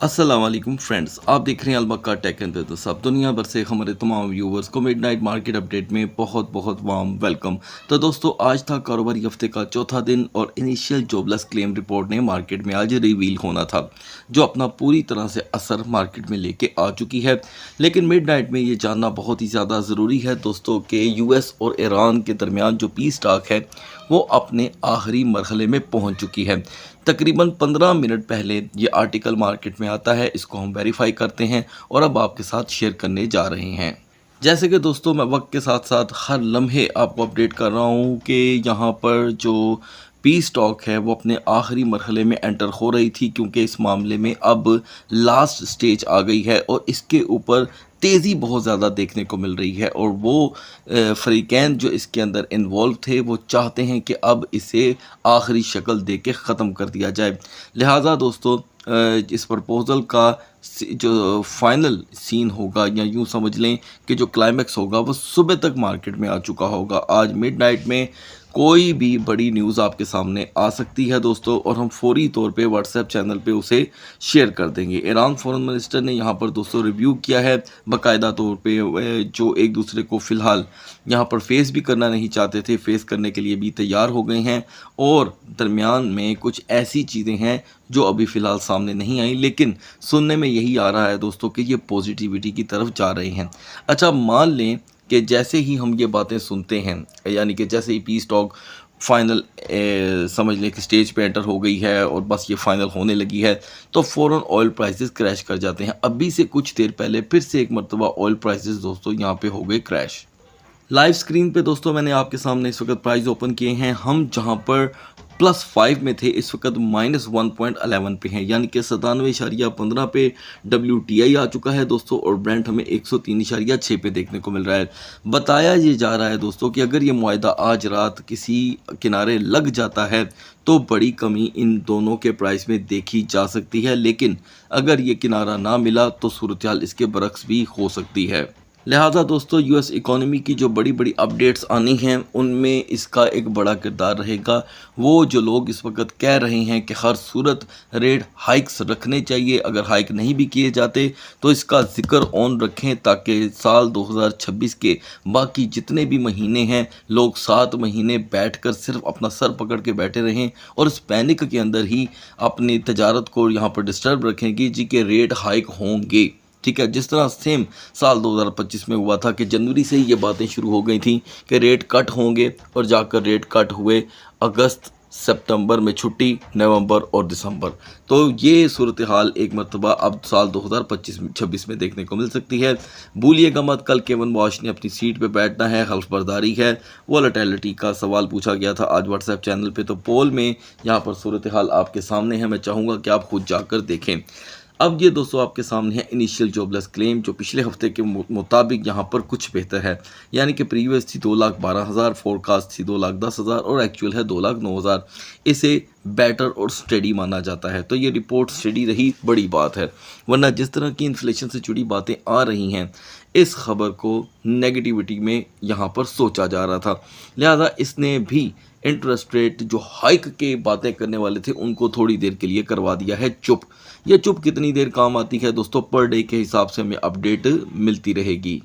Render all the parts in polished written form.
अस्सलाम वालेकुम फ्रेंड्स, आप देख रहे हैं अलमक्का टेक एंड बिजनेस। अब दुनिया भर से हमारे तमाम व्यूवर्स को मिडनाइट मार्केट अपडेट में बहुत बहुत वार्म वेलकम। तो दोस्तों, आज था कारोबारी हफ्ते का चौथा दिन और इनिशियल जॉबलेस क्लेम रिपोर्ट ने मार्केट में आज रिवील होना था, जो अपना पूरी तरह से असर मार्केट में लेके आ चुकी है। लेकिन मिडनाइट में ये जानना बहुत ही ज़्यादा ज़रूरी है दोस्तों कि यूएस और ईरान के दरमियान जो पीस टॉक है वो अपने आखिरी मरहले में पहुंच चुकी है। तकरीबन 15 मिनट पहले ये आर्टिकल मार्केट में आता है, इसको हम वेरीफाई करते हैं और अब आपके साथ शेयर करने जा रहे हैं। जैसे कि दोस्तों, मैं वक्त के साथ साथ हर लम्हे आपको अपडेट कर रहा हूँ कि यहाँ पर जो पीस टॉक है वो अपने आखिरी मरहले में एंटर हो रही थी, क्योंकि इस मामले में अब लास्ट स्टेज आ गई है और इसके ऊपर तेज़ी बहुत ज़्यादा देखने को मिल रही है। और वो फ़रीक़ैन जो इसके अंदर इन्वॉल्व थे वो चाहते हैं कि अब इसे आखिरी शक्ल दे के ख़त्म कर दिया जाए। लिहाजा दोस्तों, इस प्रपोज़ल का जो फाइनल सीन होगा, या यूँ समझ लें कि जो क्लाइमैक्स होगा वो सुबह तक मार्केट में आ चुका होगा। आज मिडनाइट में कोई भी बड़ी न्यूज़ आपके सामने आ सकती है दोस्तों, और हम फौरी तौर पे व्हाट्सएप चैनल पे उसे शेयर कर देंगे। ईरान फॉरेन मिनिस्टर ने यहाँ पर दोस्तों रिव्यू किया है बाकायदा तौर पे, जो एक दूसरे को फ़िलहाल यहाँ पर फेस भी करना नहीं चाहते थे, फेस करने के लिए भी तैयार हो गए हैं। और दरमियान में कुछ ऐसी चीज़ें हैं जो अभी फ़िलहाल सामने नहीं आई, लेकिन सुनने में यही आ रहा है दोस्तों कि ये पॉजिटिविटी की तरफ जा रहे हैं। अच्छा, मान लें कि जैसे ही हम ये बातें सुनते हैं, यानी कि जैसे ही पीस टॉक फाइनल समझ लें कि स्टेज पे एंटर हो गई है और बस ये फाइनल होने लगी है, तो फ़ौरन ऑयल प्राइसेस क्रैश कर जाते हैं। अभी से कुछ देर पहले फिर से एक मरतबा ऑयल प्राइसेस दोस्तों यहाँ पे हो गए क्रैश। लाइव स्क्रीन पे दोस्तों मैंने आपके सामने इस वक्त प्राइस ओपन किए हैं। हम जहां पर +5 में थे, इस वक्त -1.11 पे हैं, यानी कि 97.15 पे WTI आ चुका है दोस्तों, और ब्रेंट हमें 103.6 पे देखने को मिल रहा है। बताया ये जा रहा है दोस्तों कि अगर ये मुआहदा आज रात किसी किनारे लग जाता है तो बड़ी कमी इन दोनों के प्राइस में देखी जा सकती है, लेकिन अगर ये किनारा ना मिला तो सूरत हाल इसके बरक्स भी हो सकती है। लिहाजा दोस्तों, यूएस इकोनॉमी की जो बड़ी बड़ी अपडेट्स आनी हैं उनमें इसका एक बड़ा किरदार रहेगा। वो जो लोग इस वक्त कह रहे हैं कि हर सूरत रेट हाइक्स रखने चाहिए, अगर हाइक नहीं भी किए जाते तो इसका जिक्र ऑन रखें, ताकि साल 2026 के बाकी जितने भी महीने हैं लोग 7 महीने बैठकर सिर्फ अपना सर पकड़ के बैठे रहें और इस पैनिक के अंदर ही अपनी तजारत को यहाँ पर डिस्टर्ब रखें कि जी के रेट हाइक होंगे। ठीक है, जिस तरह सेम साल 2025 में हुआ था कि जनवरी से ही ये बातें शुरू हो गई थी कि रेट कट होंगे, और जाकर रेट कट हुए अगस्त सितंबर में छुट्टी, नवंबर और दिसंबर। तो ये सूरत हाल एक मरतबा अब साल 2025-26 में देखने को मिल सकती है। भूलिएगा मत, कल केवन वॉश ने अपनी सीट पे बैठना है, हल्फ बर्दारी है। वॉलेटिलिटी का सवाल पूछा गया था आज व्हाट्सएप चैनल पे, तो पोल में यहाँ पर सूरत हाल आपके सामने है, मैं चाहूँगा कि आप खुद जाकर देखें। अब ये दोस्तों आपके सामने है इनिशियल जॉबलेस क्लेम, जो पिछले हफ्ते के मुताबिक यहाँ पर कुछ बेहतर है, यानी कि प्रीवियस थी 2,12,000, फोरकास्ट थी 2,10,000 और एक्चुअल है 2,09,000। इसे बेटर और स्टडी माना जाता है, तो ये रिपोर्ट स्टडी रही, बड़ी बात है। वरना जिस तरह की इन्फ्लेशन से जुड़ी बातें आ रही हैं, इस खबर को नेगेटिविटी में यहाँ पर सोचा जा रहा था। लिहाजा इसने भी इंटरेस्ट रेट जो हाइक के बातें करने वाले थे उनको थोड़ी देर के लिए करवा दिया है चुप। ये चुप कितनी देर काम आती है दोस्तों, पर डे के हिसाब से हमें अपडेट मिलती रहेगी।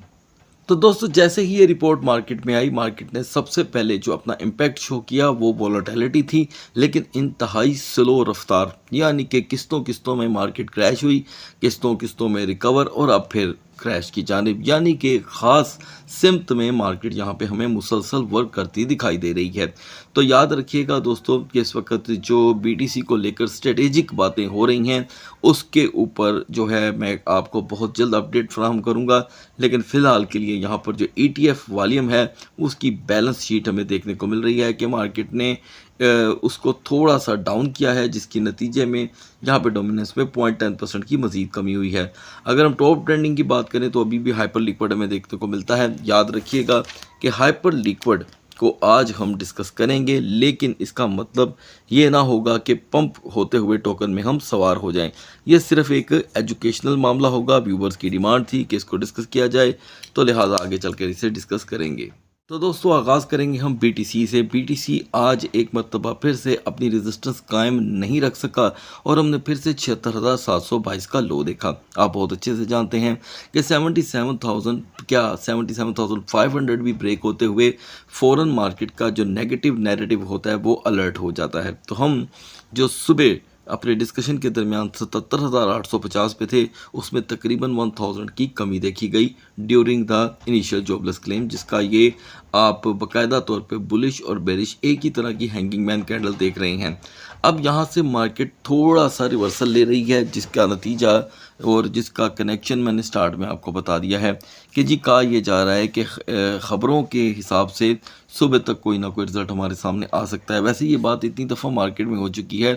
तो दोस्तों, जैसे ही ये रिपोर्ट मार्केट में आई, मार्केट ने सबसे पहले जो अपना इम्पैक्ट शो किया वो वॉलेटिलिटी थी, लेकिन इंतहाई स्लो रफ्तार, यानी कि किस्तों किस्तों में मार्केट क्रैश हुई, किस्तों किस्तों में रिकवर और अब फिर क्रैश की जानिब, यानी कि ख़ास सिमत में मार्केट यहाँ पे हमें मुसलसल वर्क करती दिखाई दे रही है। तो याद रखिएगा दोस्तों कि इस वक्त जो बीटीसी को लेकर स्ट्रेटेजिक बातें हो रही हैं उसके ऊपर जो है मैं आपको बहुत जल्द अपडेट फराहम करूँगा, लेकिन फ़िलहाल के लिए यहाँ पर जो ETF वॉल्यूम है उसकी बैलेंस शीट हमें देखने को मिल रही है कि मार्केट ने उसको थोड़ा सा डाउन किया है, जिसके नतीजे में यहाँ पे डोमिनेंस में 0.10% की मज़ीद कमी हुई है। अगर हम टॉप ट्रेंडिंग की बात करें तो अभी भी हाइपर लिक्विड हमें देखने को मिलता है। याद रखिएगा कि हाइपर लिक्विड को आज हम डिस्कस करेंगे, लेकिन इसका मतलब ये ना होगा कि पंप होते हुए टोकन में हम सवार हो जाएं। ये सिर्फ एक एजुकेशनल मामला होगा। व्यूवर्स की डिमांड थी कि इसको डिस्कस किया जाए, तो लिहाजा आगे चल कर इसे डिस्कस करेंगे। तो दोस्तों आगाज़ करेंगे हम बीटीसी से। बीटीसी आज एक मर्तबा फिर से अपनी रेजिस्टेंस कायम नहीं रख सका और हमने फिर से 76,722 का लो देखा। आप बहुत अच्छे से जानते हैं कि 77,000 क्या 77,500 भी ब्रेक होते हुए फॉरेन मार्केट का जो नेगेटिव नैरेटिव होता है वो अलर्ट हो जाता है। तो हम जो सुबह अपने डिस्कशन के दरमियान 77,850 पे थे, उसमें तकरीबन 1000 की कमी देखी गई during the initial jobless claim, जिसका ये आप बाकायदा तौर पे बुलिश और बेरिश एक ही तरह की हैंगिंग मैन कैंडल देख रहे हैं। अब यहाँ से मार्केट थोड़ा सा रिवर्सल ले रही है, जिसका नतीजा और जिसका कनेक्शन मैंने स्टार्ट में आपको बता दिया है कि जी कहा यह जा रहा है कि ख़बरों के हिसाब से सुबह तक कोई ना कोई रिज़ल्ट हमारे सामने आ सकता है। वैसे ये बात इतनी दफ़ा मार्केट में हो चुकी है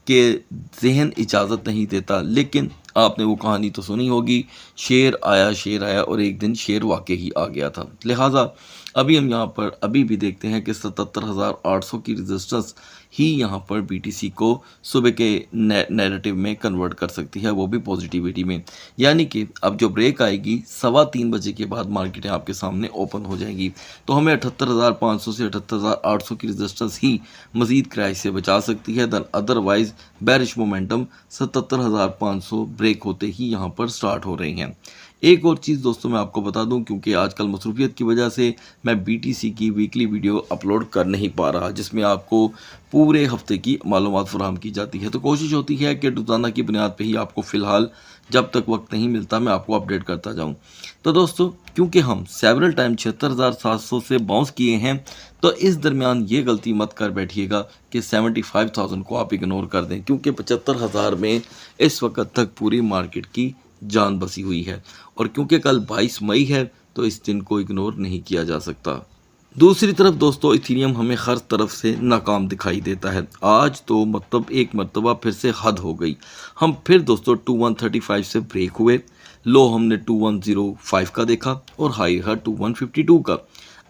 कि ज़हन इजाज़त नहीं देता, लेकिन आपने वो कहानी तो सुनी होगी, शेर आया और एक दिन शेर वाकई ही आ गया था। लिहाजा अभी हम यहाँ पर अभी भी देखते हैं कि 77,800 की रेजिस्टेंस ही यहाँ पर बीटीसी को सुबह के नैरेटिव में कन्वर्ट कर सकती है, वो भी पॉजिटिविटी में। यानी कि अब जो ब्रेक आएगी 3:15 बजे के बाद मार्केटें आपके सामने ओपन हो जाएंगी, तो हमें 78,500 से 78,800 की रेजिस्टेंस ही मज़ीद क्रैश से बचा सकती है। Than otherwise bearish momentum 77,500 break होते ही यहाँ पर स्टार्ट हो रही हैं। एक और चीज़ दोस्तों मैं आपको बता दूं, क्योंकि आजकल मसरूफियत की वजह से मैं बीटीसी की वीकली वीडियो अपलोड कर नहीं पा रहा, जिसमें आपको पूरे हफ्ते की मालूमात फराहम की जाती है। तो कोशिश होती है कि रोज़ाना की बुनियाद पे ही आपको फ़िलहाल जब तक वक्त नहीं मिलता मैं आपको अपडेट करता जाऊं। तो दोस्तों क्योंकि हम सेवरल टाइम 76,700 से बाउंस किए हैं, तो इस दरमियान ये गलती मत कर बैठिएगा कि 75,000 को आप इग्नोर कर दें, क्योंकि 75,000 में इस वक्त तक पूरी मार्केट की जान बसी हुई है। और क्योंकि कल 22 मई है तो इस दिन को इग्नोर नहीं किया जा सकता। दूसरी तरफ दोस्तों इथीरियम हमें हर तरफ से नाकाम दिखाई देता है। आज तो मतलब एक मरतबा फिर से हद हो गई। हम फिर दोस्तों 2135 से ब्रेक हुए, लो हमने 2105 का देखा और हाई है 2152 का।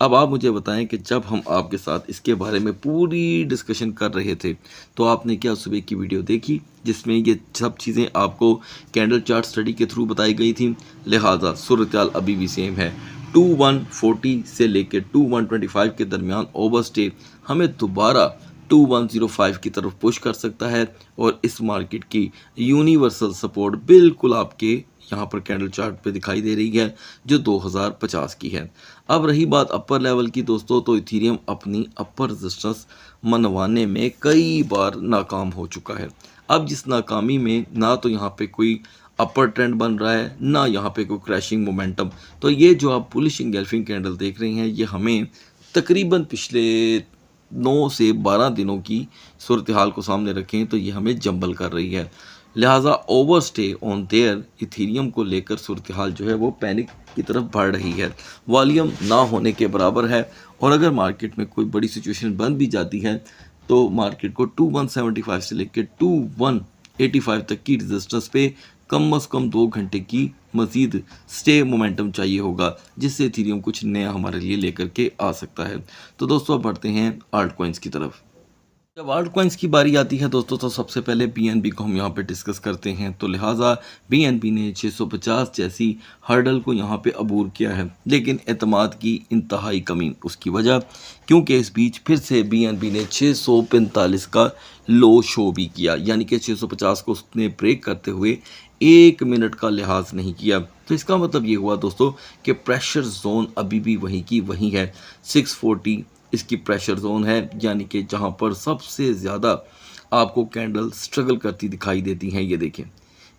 अब आप मुझे बताएं कि जब हम आपके साथ इसके बारे में पूरी डिस्कशन कर रहे थे तो आपने क्या सुबह की वीडियो देखी जिसमें ये सब चीज़ें आपको कैंडल चार्ट स्टडी के थ्रू बताई गई थी। लिहाजा सूरत अभी भी सेम है। 2140 से लेकर 2125 के दरमियान ओवरस्टे हमें दोबारा 2105 की तरफ पुश कर सकता है और इस मार्केट की यूनिवर्सल सपोर्ट बिल्कुल आपके यहाँ पर कैंडल चार्ट पे दिखाई दे रही है जो 2050 की है। अब रही बात अपर लेवल की दोस्तों, तो इथीरियम अपनी अपर रेजिस्टेंस मनवाने में कई बार नाकाम हो चुका है। अब जिस नाकामी में ना तो यहाँ पे कोई अपर ट्रेंड बन रहा है ना यहाँ पे कोई क्रैशिंग मोमेंटम, तो ये जो आप बुलिश इंगल्फिंग कैंडल देख रहे हैं ये हमें तकरीबन पिछले 9 से 12 दिनों की सूरत हाल को सामने रखें तो ये हमें जंबल कर रही है। लिहाजा ओवरस्टे ऑन देयर इथीरियम को लेकर सूरत हाल जो है वो पैनिक की तरफ बढ़ रही है, वॉल्यूम ना होने के बराबर है। और अगर मार्केट में कोई बड़ी सिचुएशन बन भी जाती है तो मार्केट को 2175 से लेकर 2185 तक की रेजिस्टेंस पे कम से कम 2 घंटे की मज़ीद स्टे मोमेंटम चाहिए होगा, जिससे इथीरियम कुछ नया हमारे लिए लेकर के आ सकता है। तो दोस्तों अब बढ़ते हैं आल्ट कॉइन्स की तरफ। जब आल्ट कॉइन्स की बारी आती है दोस्तों तो सबसे पहले बीएनबी को हम यहाँ पे डिस्कस करते हैं। तो लिहाजा बीएनबी ने 650 जैसी हर्डल को यहाँ पे अबूर किया है, लेकिन एतमाद की इंतहाई कमी। उसकी वजह क्योंकि इस बीच फिर से बीएनबी ने 645 का लो शो भी किया, यानी कि 650 को उसने ब्रेक करते हुए 1 मिनट का लिहाज नहीं किया। तो इसका मतलब ये हुआ दोस्तों कि प्रेशर जोन अभी भी वहीं की वहीं है। 640 इसकी प्रेशर जोन है, यानी कि जहां पर सबसे ज़्यादा आपको कैंडल स्ट्रगल करती दिखाई देती हैं। ये देखें,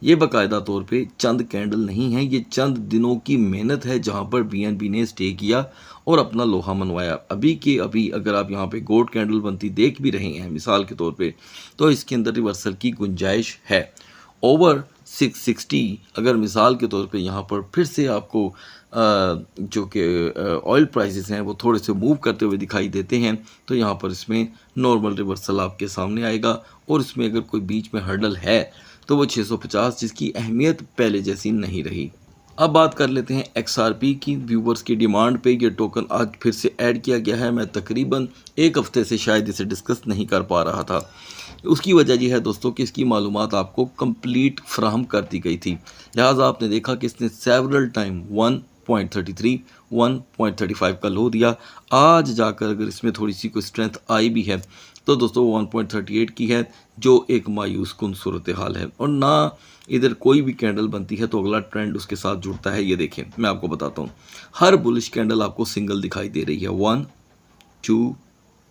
ये बाकायदा तौर पे चंद कैंडल नहीं है, ये चंद दिनों की मेहनत है जहां पर बीएनबी ने स्टे किया और अपना लोहा मनवाया। अभी के अभी अगर आप यहाँ पे गोल्ड कैंडल बनती देख भी रहे हैं मिसाल के तौर पे, तो इसके अंदर रिवर्सल की गुंजाइश है। ओवर 660 अगर मिसाल के तौर पे यहाँ पर फिर से आपको जो कि ऑयल प्राइसेस हैं वो थोड़े से मूव करते हुए दिखाई देते हैं, तो यहाँ पर इसमें नॉर्मल रिवर्सल आपके सामने आएगा। और इसमें अगर कोई बीच में हर्डल है तो वो 650, जिसकी अहमियत पहले जैसी नहीं रही। अब बात कर लेते हैं एक्सआरपी की। व्यूवर्स की डिमांड पे ये टोकन आज फिर से ऐड किया गया है। मैं तकरीबन 1 हफ्ते से शायद इसे डिस्कस नहीं कर पा रहा था। उसकी वजह यह है दोस्तों कि इसकी मालूमात आपको कंप्लीट फ्राहम कर दी गई थी, लिहाजा आपने देखा कि इसने सेवरल टाइम 1 1.33, 1.35 का लो दिया। आज जाकर अगर इसमें थोड़ी सी कोई स्ट्रेंथ आई भी है तो दोस्तों 1.38 की है, जो एक मायूस कुन सूरत हाल है। और ना इधर कोई भी कैंडल बनती है तो अगला ट्रेंड उसके साथ जुड़ता है। ये देखें, मैं आपको बताता हूँ, हर बुलिश कैंडल आपको सिंगल दिखाई दे रही है। 1, 2,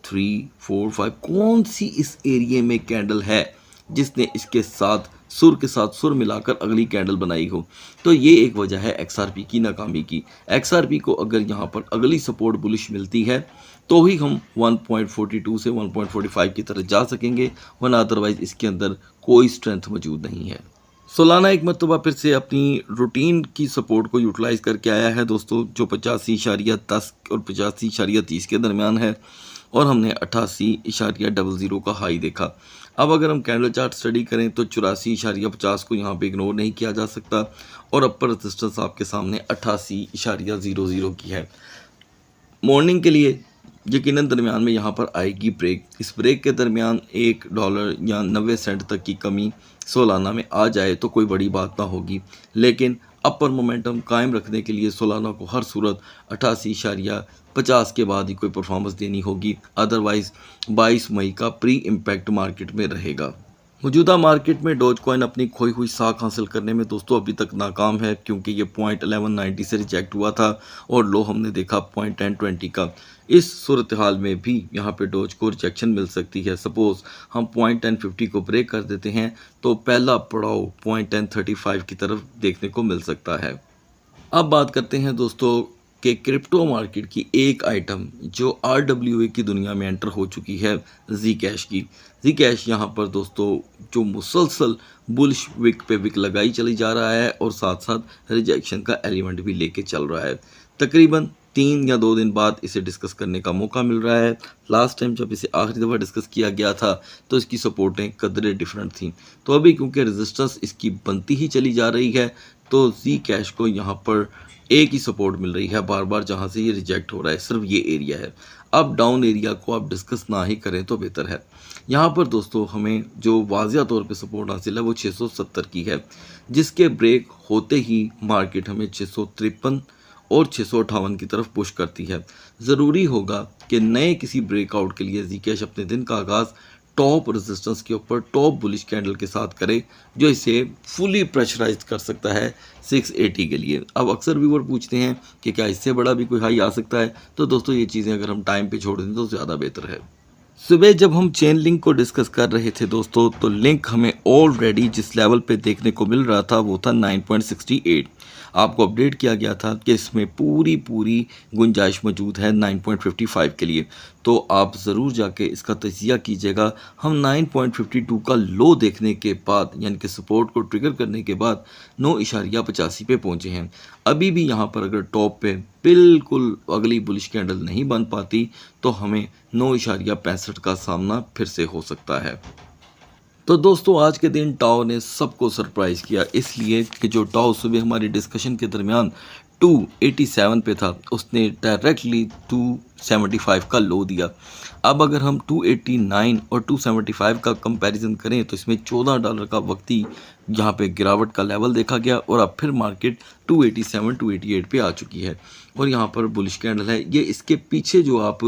3, 4, 5। कौन सी इस एरिया में कैंडल है जिसने इसके साथ सुर मिलाकर अगली कैंडल बनाई हो? तो ये एक वजह है एक्सआरपी की नाकामी की। एक्सआरपी को अगर यहाँ पर अगली सपोर्ट बुलिश मिलती है तो ही हम 1.42 से 1.45 की तरफ जा सकेंगे, वरना अदरवाइज इसके अंदर कोई स्ट्रेंथ मौजूद नहीं है। सोलाना एक मरतबा फिर से अपनी रूटीन की सपोर्ट को यूटिलाइज़ करके आया है दोस्तों, जो 85.10 और 85.30 के दरमियान है, और हमने 88.00 का हाई देखा। अब अगर हम कैंडल चार्ट स्टडी करें तो 84.50 को यहाँ पे इग्नोर नहीं किया जा सकता, और अपर रेजिस्टेंस आपके सामने 88.00 की है। मॉर्निंग के लिए यकीनन दरमियान में यहाँ पर आएगी ब्रेक। इस ब्रेक के दरमियान $1 या 90 सेंट तक की कमी सोलाना में आ जाए तो कोई बड़ी बात ना होगी, लेकिन अपर मोमेंटम कायम रखने के लिए सोलाना को हर सूरत 88.50 के बाद ही कोई परफॉर्मेंस देनी होगी, अदरवाइज 22 मई का प्री इम्पैक्ट मार्केट में रहेगा। मौजूदा मार्केट में डोज कॉइन अपनी खोई हुई साख हासिल करने में दोस्तों अभी तक नाकाम है, क्योंकि ये पॉइंट 1190 से रिजेक्ट हुआ था और लो हमने देखा पॉइंट 1020 का। इस सूरत हाल में भी यहाँ पे डोज को रिजेक्शन मिल सकती है। सपोज़ हम पॉइंट 1050 को ब्रेक कर देते हैं तो पहला पड़ाव पॉइंट 1035 की तरफ देखने को मिल सकता है। अब बात करते हैं दोस्तों कि क्रिप्टो मार्केट की एक आइटम जो RWA की दुनिया में एंटर हो चुकी है, जी कैश की। जी कैश यहाँ पर दोस्तों जो मुसलसल बुलिश विक पे विक लगाई चली जा रहा है और साथ साथ रिजेक्शन का एलिमेंट भी लेके चल रहा है। तकरीबन 3 या 2 दिन बाद इसे डिस्कस करने का मौका मिल रहा है। लास्ट टाइम जब इसे आखिरी दफ़ा डिस्कस किया गया था तो इसकी सपोर्टें कदरे डिफरेंट थी, तो अभी क्योंकि रेजिस्टेंस इसकी बनती ही चली जा रही है तो जी कैश को यहाँ पर एक ही सपोर्ट मिल रही है बार बार, जहाँ से ये रिजेक्ट हो रहा है, सिर्फ ये एरिया है। अब डाउन एरिया को आप डिस्कस ना ही करें तो बेहतर है। यहाँ पर दोस्तों हमें जो वाज़िया तौर पे सपोर्ट हासिल है वो 670 की है, जिसके ब्रेक होते ही मार्केट हमें 653 और 658 की तरफ पुश करती है। ज़रूरी होगा कि नए किसी ब्रेकआउट के लिए जी कैश अपने दिन का आगाज़ टॉप रेजिस्टेंस के ऊपर टॉप बुलिश कैंडल के साथ करे, जो इसे फुली प्रेशराइज कर सकता है 680 के लिए। अब अक्सर व्यूअर पूछते हैं कि क्या इससे बड़ा भी कोई हाई आ सकता है, तो दोस्तों ये चीज़ें अगर हम टाइम पे छोड़ दें तो ज़्यादा बेहतर है। सुबह जब हम चेन लिंक को डिस्कस कर रहे थे दोस्तों, तो लिंक हमें ऑलरेडी जिस लेवल पे देखने को मिल रहा था वो था 9.68। आपको अपडेट किया गया था कि इसमें पूरी गुंजाइश मौजूद है 9.55 के लिए, तो आप ज़रूर जाके इसका तजिया कीजिएगा। हम 9.52 का लो देखने के बाद यानी कि सपोर्ट को ट्रिगर करने के बाद 9.85 पे पहुँचे हैं। अभी भी यहाँ पर अगर टॉप पे बिल्कुल अगली बुलिश कैंडल नहीं बन पाती तो हमें 9.65 का सामना फिर से हो सकता है। तो दोस्तों आज के दिन टाओ ने सबको सरप्राइज़ किया, इसलिए कि जो टाओ सुबह हमारी डिस्कशन के दरमियान 287 पे था, उसने डायरेक्टली 275 का लो दिया। अब अगर हम 289 और 275 का कंपैरिजन करें तो इसमें $14 का वक्ती यहाँ पे गिरावट का लेवल देखा गया, और अब फिर मार्केट 287 288 पे आ चुकी है और यहाँ पर बुलिश कैंडल है। ये इसके पीछे जो आप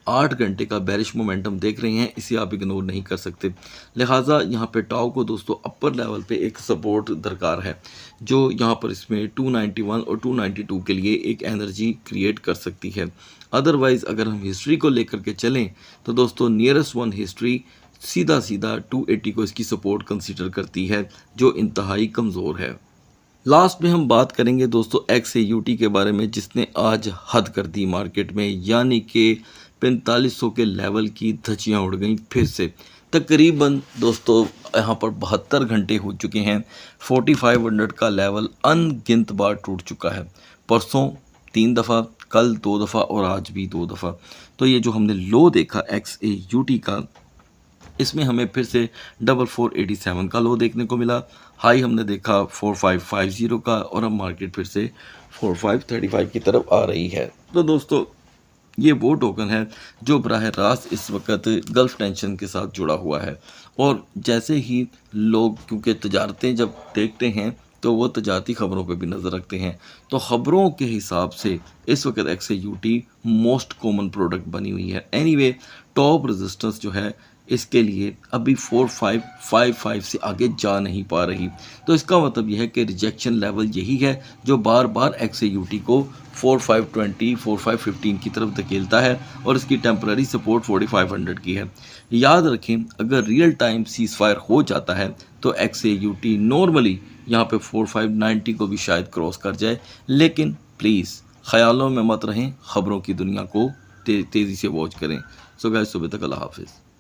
8 घंटे का बेरिश मोमेंटम देख रहे हैं, इसे आप इग्नोर नहीं कर सकते। लिहाजा यहाँ पे टाओ को दोस्तों अपर लेवल पे एक सपोर्ट दरकार है, जो यहाँ पर इसमें 291 और 292 के लिए एक एनर्जी क्रिएट कर सकती है। अदरवाइज़ अगर हम हिस्ट्री को लेकर के चलें तो दोस्तों नियरेस्ट वन हिस्ट्री सीधा 280 को इसकी सपोर्ट कंसीडर करती है, जो इंतहाई कमज़ोर है। लास्ट में हम बात करेंगे दोस्तों XAUT के बारे में, जिसने आज हद कर दी मार्केट में, यानी कि 4500 के लेवल की धज्जियाँ उड़ गई फिर से। तकरीबन दोस्तों यहाँ पर 72 घंटे हो चुके हैं, 4500 का लेवल अनगिनत बार टूट चुका है। परसों 3 दफ़ा, कल 2 दफ़ा और आज भी 2 दफ़ा। तो ये जो हमने लो देखा XAUT का, इसमें हमें फिर से 4487 का लो देखने को मिला। हाई हमने देखा 4550 का, और अब मार्केट फिर से 4535 की तरफ आ रही है। तो दोस्तों ये वो टोकन है जो बराह रास्त इस वक्त गल्फ़ टेंशन के साथ जुड़ा हुआ है, और जैसे ही लोग क्योंकि तजारतें जब देखते हैं तो वो तजारती ख़बरों पे भी नज़र रखते हैं। तो ख़बरों के हिसाब से इस वक्त XAUT मोस्ट कॉमन प्रोडक्ट बनी हुई है। एनीवे टॉप रेजिस्टेंस जो है इसके लिए अभी 4555 से आगे जा नहीं पा रही। तो इसका मतलब यह है कि रिजेक्शन लेवल यही है जो बार बार XAUT को 4520 4515 की तरफ धकेलता है और इसकी टेम्पररी सपोर्ट 4500 की है। याद रखें अगर रियल टाइम सीज फायर हो जाता है तो XAUT नॉर्मली यहाँ पे 4590 को भी शायद क्रॉस कर जाए, लेकिन प्लीज़ ख्यालों में मत रहें, ख़बरों की दुनिया को तेज़ी से वॉच करें। सो गाइस सुबह तक अल्लाह हाफिज़।